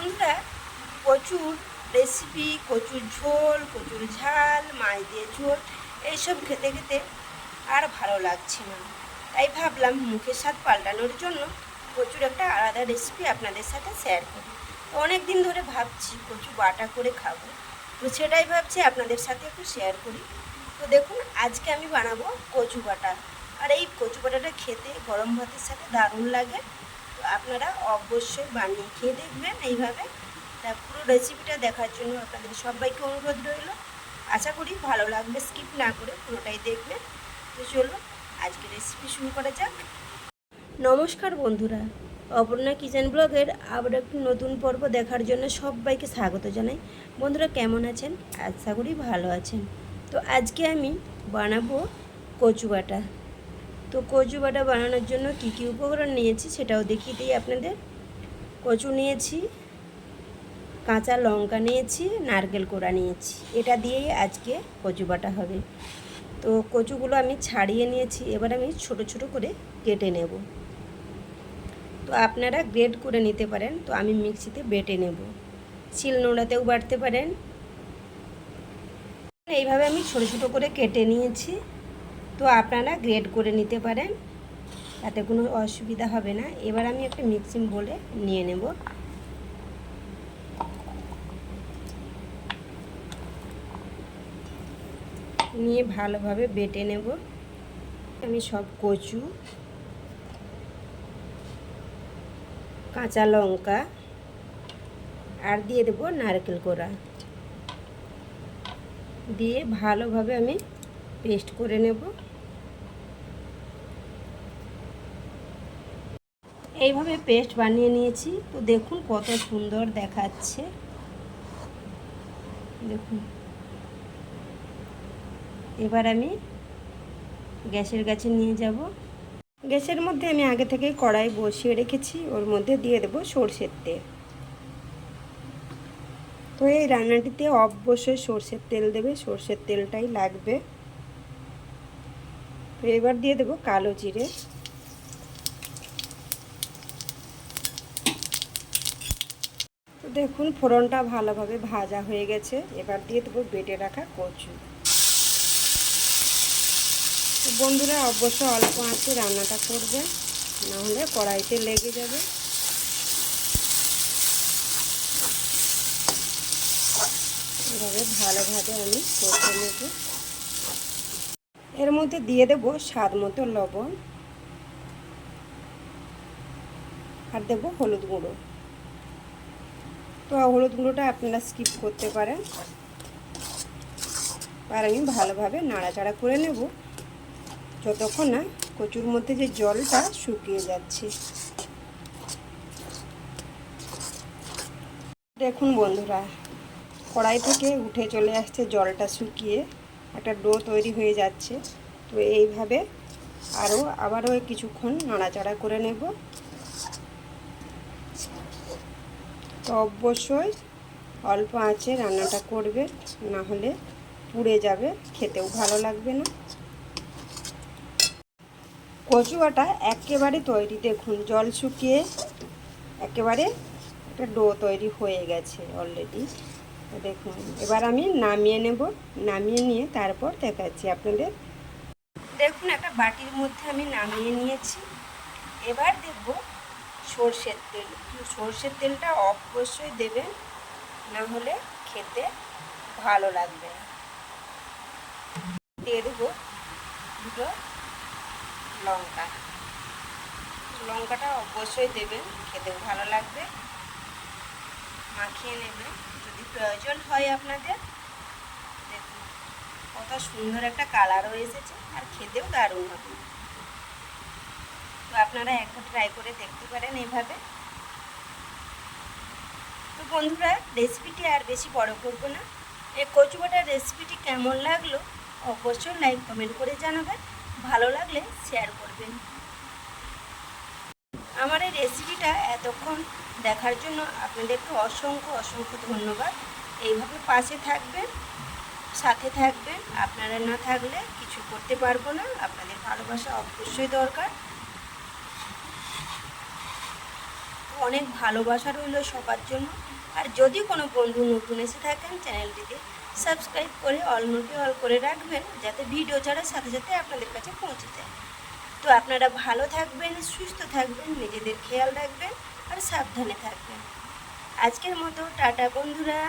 বন্ধুরা, কচুর রেসিপি, কচুর ঝোল, কচুর ঝাল, মাছ দিয়ে ঝোল এইসব খেতে খেতে আর ভালো লাগছে না। তাই ভাবলাম মুখের স্বাদ পাল্টানোর জন্য কচুর একটা আলাদা রেসিপি আপনাদের সাথে শেয়ার করি। তো অনেক দিন ধরে ভাবছি কচু বাটা করে খাবো, তো সেটাই ভাবছি আপনাদের সাথে একটু শেয়ার করি। তো দেখুন, আজকে আমি বানাবো কচু বাটা। আর এই কচু বাটাটা খেতে গরম ভাতের সাথে দারুণ লাগে। তো আপনারা অবশ্যই বানিয়ে খেয়ে দেখবেন এইভাবে। তা পুরো রেসিপিটা দেখার জন্য আপনাদের সবাইকে অনুরোধ রইল। আশা করি ভালো লাগবে, স্কিপ না করে পুরোটাই দেখবেন। তো চলুন আজকে রেসিপি শুরু করা যাক। নমস্কার বন্ধুরা, অপর্ণা কিচেন ব্লগের আবার একটি নতুন পর্ব দেখার জন্য সবাইকে স্বাগত জানাই। বন্ধুরা কেমন আছেন? আশা করি ভালো আছেন। তো আজকে আমি বানাবো কচু বাটা। তো কচু বাটা বানানোর জন্য কী কী উপকরণ নিয়েছি সেটাও দেখিয়ে দিই আপনাদের। কচু নিয়েছি, কাঁচা লঙ্কা নিয়েছি, নারকেল কোড়া নিয়েছি। এটা দিয়েই আজকে কচু বাটা হবে। তো কচুগুলো আমি ছাড়িয়ে নিয়েছি, এবার আমি ছোট ছোট করে কেটে নেব। তো আপনারা গ্রেড করে নিতে পারেন, তো আমি মিক্সিতে বেটে নেব। শিলনোড়াতেও বাটতে পারেন। এইভাবে আমি ছোট ছোট করে কেটে নিয়েছি, তো আপনারা গ্রেড করে নিতে পারেন, তাতে কোনো অসুবিধা হবে না। এবার আমি একটা মিক্সিং বোলে নিয়ে নেব। নিয়ে ভালোভাবে বেটে নেব। আমি সব কচু, কাঁচা লঙ্কা আর দিয়ে দেব নারকেল কোড়া, দিয়ে ভালোভাবে আমি পেস্ট করে নেব। এইভাবে পেস্ট বানিয়ে নিয়েছি। তো দেখুন কত সুন্দর দেখাচ্ছে, দেখুন। এবার আমি গ্যাসের কাছে নিয়ে যাব। গ্যাসের মধ্যে আমি আগে থেকে কড়াই বসিয়ে রেখেছি, ওর মধ্যে দিয়ে দেব সরষের তেল। তো এই রান্নাটিতে অবশ্যই সরষের তেল দেবে, সরষের তেলটাই লাগবে। তো এবার দিয়ে দেব কালো জিরে। তো দেখুন ফোড়নটা ভালোভাবে ভাজা হয়ে গেছে। এবার দিয়ে দেবো বেটে রাখা কচু। তো বন্ধুরা অবশ্যই অল্প আঁচে রান্নাটা করবেন, নাহলে কড়াইতে লেগে যাবে। এভাবে ভালোভাবে আমি কষে নেব। এর মধ্যে দিয়ে দেব স্বাদ মতো লবণ আর দেব হলুদ গুঁড়ো। তো হলুদ গুঁড়োটা আপনারা স্কিপ করতে পারেন। আর আমি ভালোভাবে নাড়াচাড়া করে নেব যতক্ষণ না কচুর মধ্যে যে জলটা শুকিয়ে যাচ্ছে। দেখুন বন্ধুরা, কড়াই থেকে উঠে চলে আসছে জলটা শুকিয়ে, একটা ডো তৈরি হয়ে যাচ্ছে। তো এইভাবে আবারও কিছুক্ষণ নাড়াচাড়া করে নেব। তো অবশ্যই অল্প আঁচে রান্নাটা করবে, না হলে পুড়ে যাবে, খেতেও ভালো লাগবে না। কচু বাটা একেবারে তৈরি, দেখুন জল শুকিয়ে একেবারে একটা ডো তৈরি হয়ে গেছে অলরেডি। দেখুন এবার আমি নামিয়ে নেব। নামিয়ে নিয়ে তারপর দেখাচ্ছি আপনাদের। দেখুন একটা বাটির মধ্যে আমি নামিয়ে নিয়েছি। এবার দেখব সর্ষের তেল। সর্ষের তেলটা অবশ্যই দেবেন, না হলে খেতে ভালো লাগবে না। দিয়ে দেবো দুটো লঙ্কা। লঙ্কাটা অবশ্যই দেবেন, খেতেও ভালো লাগবে। মাখিয়ে নেবেন যদি প্রয়োজন হয় আপনাদের। দেখুন কত সুন্দর একটা কালারও এসেছে, আর খেতেও দারুণ হবে। তো আপনারা একবার ট্রাই করে দেখতে পারেন এইভাবে। তো বন্ধুরা, রেসিপিটি আর বেশি বড় করব না। এই কচু বাটার রেসিপিটি কেমন লাগলো অবশ্যই লাইক কমেন্ট করে জানাবেন, ভালো লাগলে শেয়ার করবেন। আমার এই রেসিপিটা এতক্ষণ দেখার জন্য আপনাদেরকে অসংখ্য অসংখ্য ধন্যবাদ। এইভাবে পাশে থাকবেন, সাথে থাকবেন। আপনারা না থাকলে কিছু করতে পারবো না, আপনাদের ভালোবাসা অবশ্যই দরকার। তো অনেক ভালোবাসা রইল সবার জন্য। আর যদি কোনো বন্ধু নতুন এসে থাকেন চ্যানেলটিতে সাবস্ক্রাইব করে অল করে রাখবেন, যাতে ভিডিও ছাড়ার সাথে সাথে আপনাদের কাছে পৌঁছে যায়। তো আপনারা ভালো থাকবেন, সুস্থ থাকবেন, নিজেদের খেয়াল রাখবেন আর সাবধানে থাকবেন। আজকের মতো টাটা বন্ধুরা।